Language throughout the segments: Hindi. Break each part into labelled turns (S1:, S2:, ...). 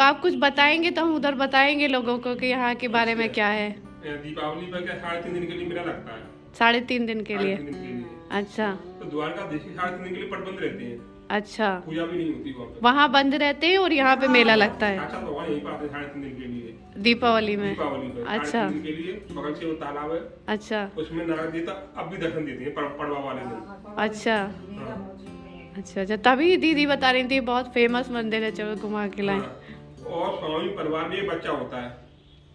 S1: आप कुछ बताएंगे तो हम उधर बताएंगे लोगों को कि यहाँ के बारे में क्या है।
S2: दीपावली पर क्या 3.5 दिन के लिए मेला लगता है।
S1: 3.5 दिन के लिए।
S2: 3.5 दिन के लिए।
S1: अच्छा।
S2: तो द्वारकाधीश के 3.5 दिन के लिए पट बंद रहते हैं।
S1: अच्छा,
S2: पूजा भी नहीं होती वहाँ पे।
S1: वहाँ बंद रहते हैं और यहाँ पे मेला लगता है
S2: अच्छा, भगवान यहीं पर आते हैं 3.5 दिन के लिए
S1: दीपावली में।
S2: दीपावली पर
S1: अच्छा
S2: 3.5 दिन के लिए। बगल से वो तालाब है,
S1: अच्छा
S2: उसमें नारद देवता अब भी दर्शन देती है पड़वा वाले दिन।
S1: अच्छा
S2: हाँ।
S1: अच्छा। अच्छा, तभी दीदी बता रही थी बहुत फेमस मंदिर है, चलो घुमा के लाए।
S2: हाँ। और स्वामी परिवार में एक बच्चा होता है,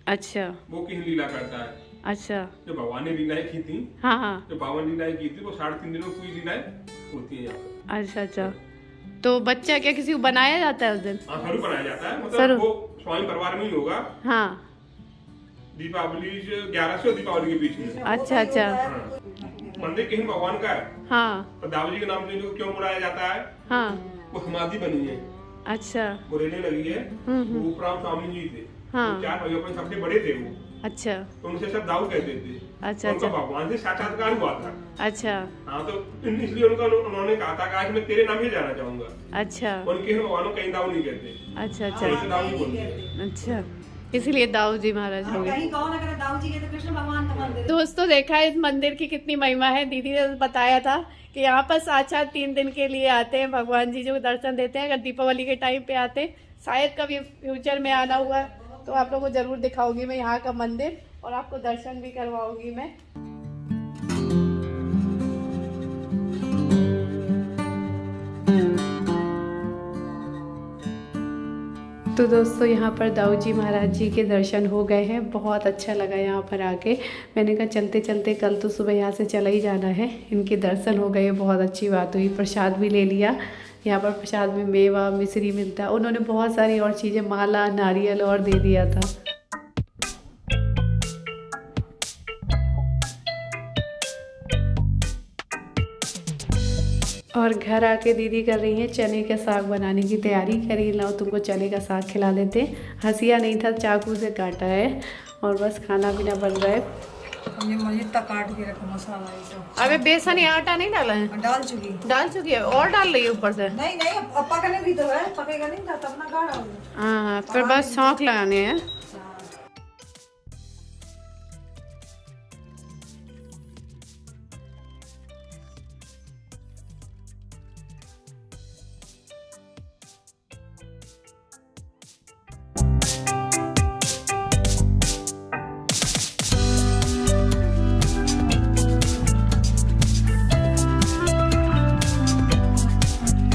S1: अच्छा
S2: वो किन लीला करता है।
S1: अच्छा।
S2: जो भगवान ने लीलाएं की थी,
S1: हाँ हाँ।
S2: जो 52 लीलाएं की थी, वो 3.5 दिनों में पूरी लीलाएं होती है यहाँ पे।
S1: अच्छा अच्छा। तो बच्चा क्या किसी को बनाया जाता है उस दिन?
S2: हाँ, स्वरूप बनाया जाता है,
S1: स्वरूप।
S2: मतलब वो स्वामी परिवार में ही होगा।
S1: हाँ।
S2: दीपावली 11 से दीपावली के बीच में।
S1: अच्छा अच्छा।
S2: हाँ। मंदिर किन भगवान का है,
S1: हाँ
S2: पर दाऊ जी के नाम से इनको क्यों बुलाया जाता है,
S1: हाँ।
S2: वो समाधि बनी है,
S1: अच्छा।
S2: बुरेले लगी है। वो उपराम स्वामी जी थे,
S1: हाँ।
S2: वो 4 भाइयों में सबसे बड़े थे वो,
S1: अच्छा
S2: तो उनसे सब दाऊ कहते थे।
S1: अच्छा
S2: उनका
S1: अच्छा।
S2: भगवान से साक्षात्कार हुआ था।
S1: अच्छा
S2: हाँ, तो इसलिए उन्होंने कहा था कि आज मैं तेरे नाम ही जाना चाहूंगा।
S1: अच्छा
S2: उनके भगवानों कहीं दाऊ नहीं कहते,
S1: अच्छा
S2: ऐसे
S1: अच्छा
S2: दाऊ नहीं बोलते हैं।
S1: अच्छा, इसलिए दाऊ जी महाराज हो गए।
S3: कहीं कौन अगर दाऊ जी के तो कृष्ण भगवान का मंदिर है।
S1: दोस्तों देखा है इस मंदिर की कितनी महिमा है। दीदी ने बताया था कि यहाँ पर साक्षात 3 दिन के लिए आते हैं भगवान जी, जो दर्शन देते हैं। अगर दीपावली के टाइम पे आते, शायद कभी फ्यूचर में आना हुआ तो आप लोगों को जरूर दिखाऊंगी मैं यहाँ का मंदिर, और आपको दर्शन भी करवाऊंगी मैं। तो दोस्तों यहाँ पर दाऊ जी महाराज जी के दर्शन हो गए हैं। बहुत अच्छा लगा यहाँ पर आके। मैंने कहा चलते चलते कल तो सुबह यहाँ से चला ही जाना है। इनके दर्शन हो गए, बहुत अच्छी बात हुई। प्रसाद भी ले लिया। यहाँ पर प्रसाद में मेवा मिश्री मिलता है। उन्होंने बहुत सारी और चीज़ें, माला नारियल और दे दिया था। और घर आके दीदी कर रही है चने का साग बनाने की तैयारी। कह रही लाओ तुमको चने का साग खिला देते। हंसिया नहीं था, चाकू से काटा है और बस खाना पीना बन रहा है।
S3: हमने मजीद तक काट के रखा मसाला ये सब।
S1: अबे बेसन या आटा नहीं डाला है?
S3: डाल चुकी।
S1: डाल चुकी है और डाल रही है ऊपर से?
S3: नहीं नहीं, अब पकने भी तो है, पकेगा नहीं था तब ना गाढ़ा होगा।
S1: हाँ, फिर बस सौंफ लगाने हैं।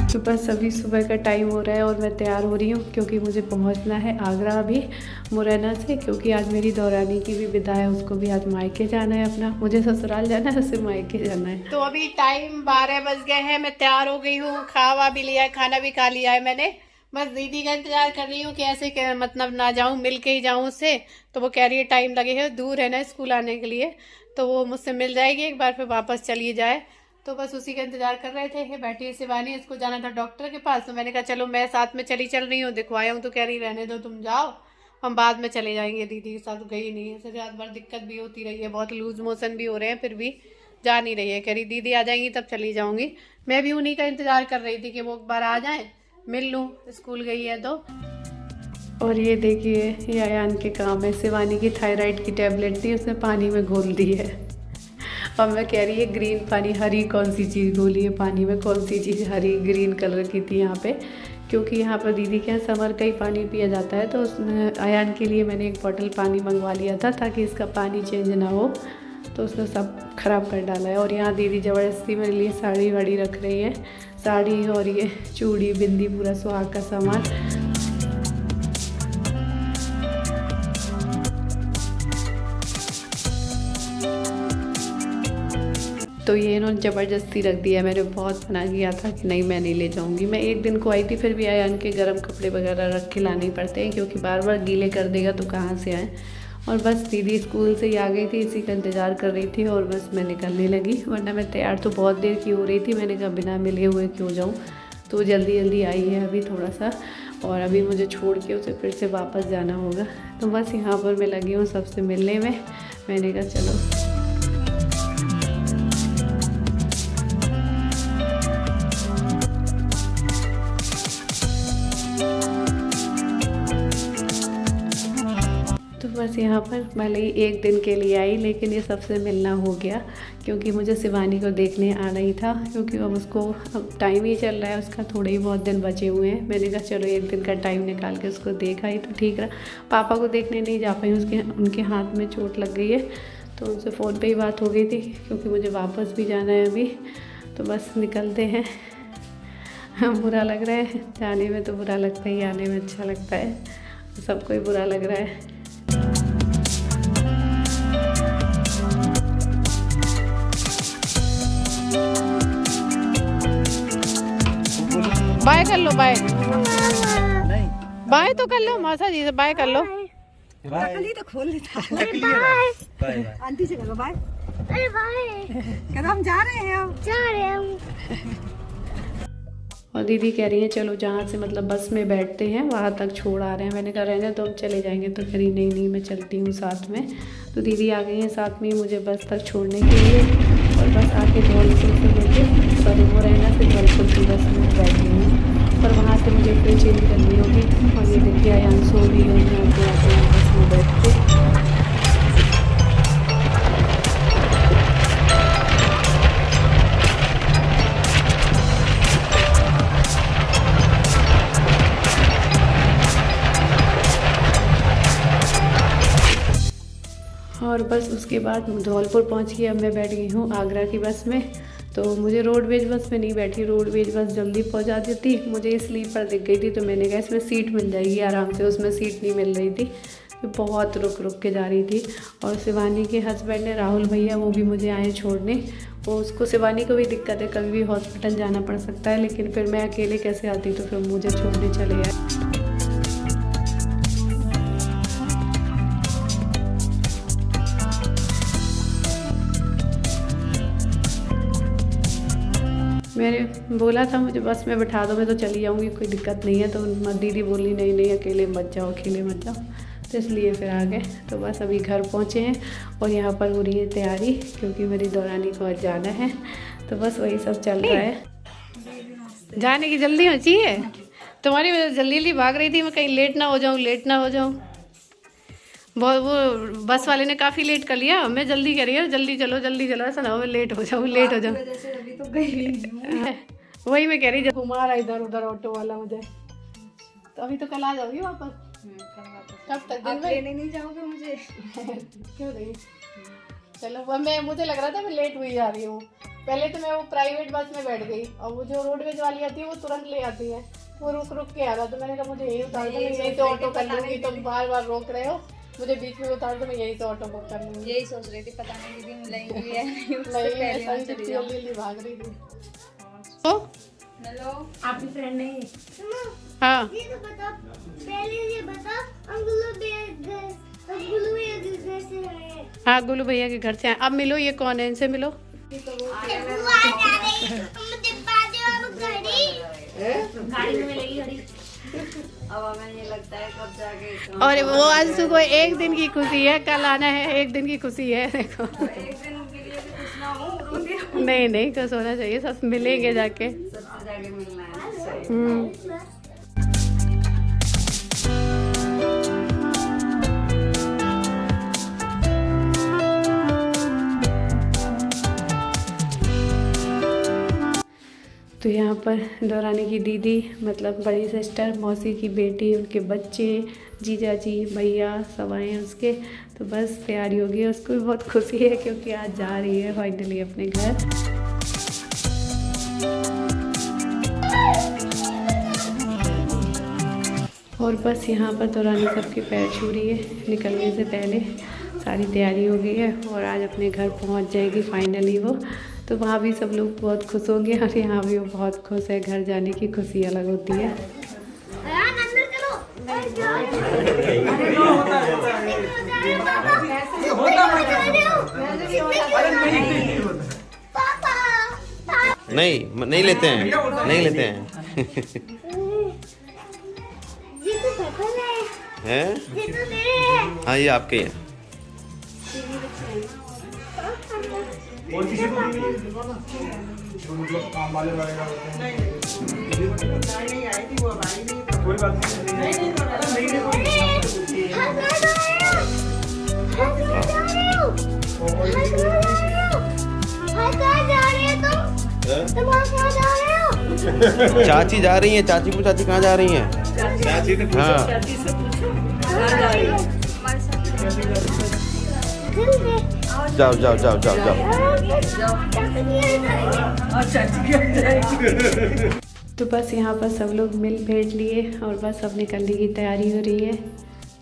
S1: तो बस अभी सुबह का टाइम हो रहा है और मैं तैयार हो रही हूँ, क्योंकि मुझे पहुँचना है आगरा अभी मुरैना से, क्योंकि आज मेरी दौरानी की भी विदा है। उसको भी आज मायके जाना है अपना। मुझे ससुराल जाना है, उसे मायके जाना है। तो अभी टाइम 12 बज गए हैं। मैं तैयार हो गई हूँ, खावा भी लिया है, खाना भी खा लिया है मैंने। बस दीदी का इंतजार कर रही हूँ कि ऐसे मतलब ना जाऊँ, मिल के ही जाऊँ उससे। तो वो कह रही है टाइम लगेगा, दूर है ना स्कूल आने के लिए, तो वो मुझसे मिल जाएगी एक बार, फिर वापस चली जाए। तो बस उसी का इंतजार कर रहे थे। बैठी शिवानी, इसको जाना था डॉक्टर के पास, तो मैंने कहा चलो मैं साथ में चल रही हूँ, दिखवाया हूँ। तो कह रही रहने दो, तुम जाओ, हम बाद में चले जाएंगे। दीदी के साथ गई नहीं है, इससे रात भर दिक्कत भी होती रही है, बहुत लूज मोशन भी हो रहे हैं, फिर भी जा नहीं रही है। कह रही दीदी आ जाएंगी तब चली जाऊँगी। मैं भी उन्हीं का इंतजार कर रही थी कि वो एक बार आ जाए, मिल लूँ, स्कूल गई है तो। और ये देखिए, ये अयान के काम है। शिवानी की थायराइड की टैबलेट थी, उसने पानी में घोल दी है। और मैं कह रही है ग्रीन पानी, हरी कौन सी चीज़ घोली है पानी में? कौन सी चीज़ हरी ग्रीन कलर की थी यहाँ पे? क्योंकि यहाँ पर दीदी के यहाँ समर का ही पानी पिया जाता है। तो उसने अयान के लिए मैंने एक बॉटल पानी मंगवा लिया था, ताकि इसका पानी चेंज ना हो। तो उसने सब खराब कर डाला है। और यहाँ दीदी ज़बरदस्ती मेरे लिए साड़ी वाड़ी रख रही है। साड़ी और ये चूड़ी बिंदी, पूरा सुहाग का सामान। तो ये इन्होंने ज़बरदस्ती रख दिया। मैंने बहुत मना किया था कि नहीं मैं नहीं ले जाऊंगी। मैं एक दिन को आई थी, फिर भी अयान के गर्म कपड़े वगैरह रख के लाने पड़ते हैं, क्योंकि बार बार गीले कर देगा तो कहाँ से आए। और बस दीदी स्कूल से ही आ गई थी, इसी का इंतज़ार कर रही थी, और बस मैं निकलने लगी। वरना मैं तैयार तो बहुत देर की हो रही थी। मैंने कहा बिना मिले हुए क्यों जाऊँ। तो जल्दी जल्दी आई है अभी थोड़ा सा, और अभी मुझे छोड़ के उसे फिर से वापस जाना होगा। तो बस यहाँ पर मैं लगी हूँ सबसे मिलने में। मैंने कहा चलो। बस यहाँ पर भले ही एक दिन के लिए आई, लेकिन ये सबसे मिलना हो गया, क्योंकि मुझे शिवानी को देखने आना ही था, क्योंकि अब उसको अब टाइम ही चल रहा है, उसका थोड़े ही बहुत दिन बचे हुए हैं। मैंने कहा चलो एक दिन का टाइम निकाल के उसको देखा ही तो ठीक रहा। पापा को देखने नहीं जा पाई, उनके हाथ में चोट लग गई है, तो उनसे फ़ोन पे ही बात हो गई थी, क्योंकि मुझे वापस भी जाना है अभी। तो बस निकलते हैं। बुरा लग रहा है जाने में, तो बुरा लगता ही, आने में अच्छा लगता है, सबको ही बुरा लग रहा है। बाय कर लो, बाय बाय तो कर लो, मासा जी से बाय कर लो।
S3: नकली तो खोल लेता है।
S4: बाय
S3: आंटी से कहो बाय।
S4: अरे बाय,
S3: कहता हम जा रहे हैं, अब
S4: जा रहे हैं।
S1: और दीदी कह रही है चलो जहाँ से मतलब बस में बैठते हैं वहाँ तक छोड़ आ रहे हैं। मैंने कहा रहने तो हम चले जाएंगे, तो कह रही नहीं नहीं मैं चलती हूँ साथ में। तो दीदी आ गई हैं साथ में मुझे बस तक छोड़ने के लिए, और बस आके धौलपुर से लेके सरूर रहना से धौलपुर की बस में बैठ गई हूँ, और वहाँ से मुझे फिर चेंज करनी होगी। और ये देखिए आयांशो भी है यहाँ पे बस में बैठ के। और बस उसके बाद धौलपुर पहुंच गई। अब मैं बैठ गई हूँ आगरा की बस में। तो मुझे रोडवेज बस में नहीं बैठी, रोडवेज बस जल्दी पहुंचा देती। मुझे स्लीपर दिख गई थी, तो मैंने कहा इसमें सीट मिल जाएगी आराम से, उसमें सीट नहीं मिल रही थी, तो बहुत रुक रुक के जा रही थी। और शिवानी के हस्बैंड ने, राहुल भैया, वो भी मुझे आए छोड़ने। वो उसको, शिवानी को भी दिक्कत है, कभी भी हॉस्पिटल जाना पड़ सकता है, लेकिन फिर मैं अकेले कैसे आती, तो फिर मुझे छोड़ने चले आए। मैंने बोला था मुझे बस में बैठा दो, मैं तो चली जाऊंगी, कोई दिक्कत नहीं है। तो दीदी बोली नहीं नहीं अकेले मत जाओ, अकेले मत जाओ, तो इसलिए फिर आ गए। तो बस अभी घर पहुंचे हैं, और यहाँ पर हो रही है तैयारी, क्योंकि मेरी दौरानी को आज जाना है। तो बस वही सब चल रहा है। जाने की जल्दी हो चाहिए तुम्हारी वजह से, जल्दी जल्दी भाग रही थी मैं, कहीं लेट ना हो जाऊँ, लेट ना हो जाऊँ। बहुत वो बस वाले ने काफ़ी लेट कर लिया, मैं जल्दी कर रही हूँ, जल्दी चलो ऐसा ना हो मैं लेट हो जाऊँ, लेट हो जाऊँ।
S3: अभी तो गई
S1: वही मैं कह रही, जब घुमा रहा इधर उधर ऑटो वाला मुझे। तो अभी तो कल आ जाओगी वापस? कब तक? दिन में
S3: लेने नहीं जाओगे मुझे?
S1: क्यों नहीं? चलो मुझे लग रहा था मैं लेट हुई जा रही हूँ। पहले तो मैं वो प्राइवेट बस में बैठ गई, और वो जो रोडवेज वाली आती है वो तुरंत ले आती है, वो रुक रुक के आ रहा। तो मैंने कहा मुझे यही उतार दो, मैं यही से ऑटो कर लूँगी, तुम बार बार रोक रहे हो, मुझे बीच में उतार दो, मैं यहीं से ऑटो बुक कर लूँगी।
S3: यही सोच रही थी, पता नहीं दीदी मिलेंगी या नहीं,
S1: नहीं जल्दी भाग रही थी।
S3: हेलो,
S4: आपकी फ्रेंड नहीं?
S1: हाँ
S4: ये तो बता, पहले ये बता, हम गुल्लू भैया के घर से आए।
S1: हाँ गुल्लू भैया के घर से आए। अब मिलो, ये कौन है, इनसे मिलो।
S4: गाड़ी में मिलेगी घड़ी।
S3: अब हमें ये लगता है कब जाके,
S1: और वो अंशु को एक दिन की खुशी है, कल आना है, एक दिन की खुशी है। देखो
S3: एक दिन के लिए भी कुछ ना हो,
S1: नहीं नहीं कुछ होना चाहिए, सब मिलेंगे जाके।
S3: सबसे जाके मिलना है।
S1: तो यहाँ पर दौरानी की दीदी, मतलब बड़ी सिस्टर, मौसी की बेटी, उनके बच्चे, जीजा जी, भैया सब आए हैं उसके। तो बस तैयारी हो गई है, उसको भी बहुत खुशी है, क्योंकि आज जा रही है फाइनली अपने घर। और बस यहाँ पर दौरानी सबके पैर छू रही है, निकलने से पहले सारी तैयारी हो गई है, और आज अपने घर पहुँच जाएगी फाइनली वो। तो वहाँ भी सब लोग बहुत खुश होंगे, और यहाँ भी वो बहुत खुश है, घर जाने की खुशी अलग होती है।
S5: नहीं लेते हैं, नहीं लेते हैं। हैं? हाँ ये आपके हैं।
S2: मतलब काम वाले वगैरह होते हैं। नहीं आई थी वो, अब आई नहीं, कोई बात नहीं।
S4: तुम कहाँ जा रहे हो?
S5: चाची जा रही है, चाची को चाची कहाँ जा रही हैं? हाँ जाओ जाओ जाओ जाओ जाओ।
S1: तो बस यहाँ पर सब लोग मिल भेंट लिए और बस अब निकलने की तैयारी हो रही है।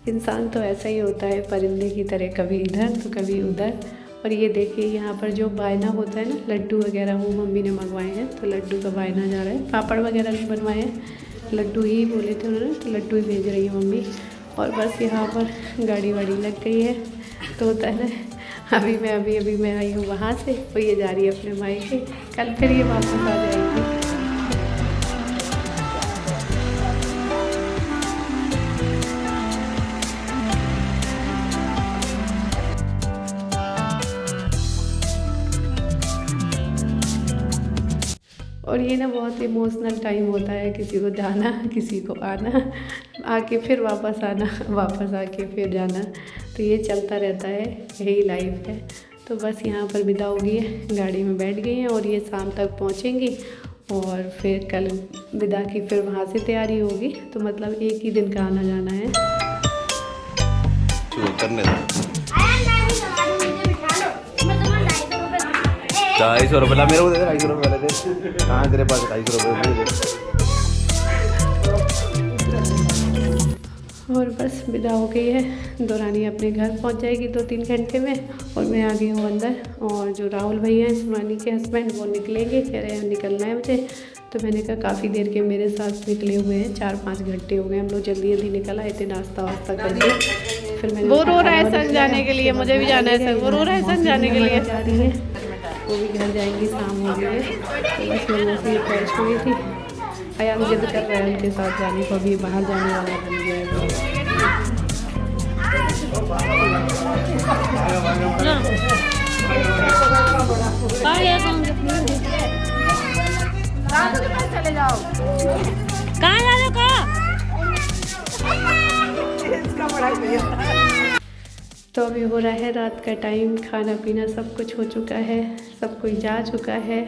S1: इंसान तो ऐसा ही होता है परिंदे की तरह, कभी इधर तो कभी उधर। और ये देखिए यहाँ पर जो बायना होता है ना, लड्डू वगैरह वो मम्मी ने मंगवाए हैं, तो लड्डू का बायना जा रहा है। पापड़ वगैरह नहीं बनवाए हैं, लड्डू ही बोले थे उन्होंने, तो लड्डू ही भेज रही है मम्मी। और बस यहाँ पर गाड़ी वाड़ी लग गई है, तो होता है ना, अभी मैं आई हूँ वहाँ से, तो ये जा रही है अपने मायके, कल फिर ये वापस आ जाएगी। और ये ना बहुत इमोशनल टाइम होता है, किसी को जाना किसी को आना, आके फिर वापस आना, वापस आके फिर जाना, तो ये चलता रहता है, यही लाइफ है। तो बस यहाँ पर विदा हो गई है, गाड़ी में बैठ गई हैं और ये शाम तक पहुँचेंगी और फिर कल विदा की फिर वहाँ से तैयारी होगी, तो मतलब एक ही दिन का आना जाना है।
S5: करने दो 250 रुपये ला, मेरे को दे दे 250 रुपये दे। कहाँ तेरे पास 250 रुपये दे।
S1: और बस विदा हो गई है, दौरानी अपने घर पहुंच जाएगी 2-3 घंटे में। और मैं आ गई हूँ अंदर, और जो राहुल भैया हैं शिवानी के हस्बैंड, वो निकलेंगे, कह रहे हैं निकलना है मुझे। तो मैंने कहा काफ़ी देर के मेरे साथ निकले हुए हैं, 4-5 घंटे हो गए हम लोग, जल्दी जल्दी निकल आए थे नाश्ता वास्ता करके। फिर मैंने वो रो रहा है संग जाने के लिए, मुझे भी जाना है संग, वो रो रहा है संग जाने के लिए, जा रही है, वो भी घर जाएंगी, शाम हो गई है। तो बस मैं से फ्रेश हुई थी, अयान जिद कर रहा है उनके साथ जाने को, अभी बाहर जाने वाला बन गया है।
S3: चले जाओ,
S4: कहाँ जा रहे हो? कहाँ?
S1: तो अभी हो रहा है रात का टाइम, खाना पीना सब कुछ हो चुका है, सब कोई जा चुका है।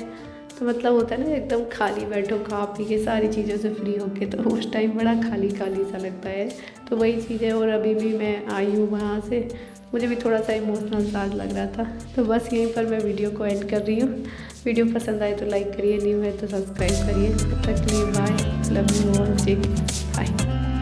S1: तो मतलब होता है ना एकदम खाली बैठो खा पी के सारी चीज़ों से फ्री होके, तो उस टाइम बड़ा खाली खाली सा लगता है। तो वही चीज़ है, और अभी भी मैं आई हूँ वहाँ से, मुझे भी थोड़ा सा इमोशनल सा लग रहा था। तो बस यहीं पर मैं वीडियो को एंड कर रही हूँ। वीडियो पसंद आए तो लाइक करिए, न्यू है तो सब्सक्राइब करिए। तब तक के लिए bye, love you all, take bye.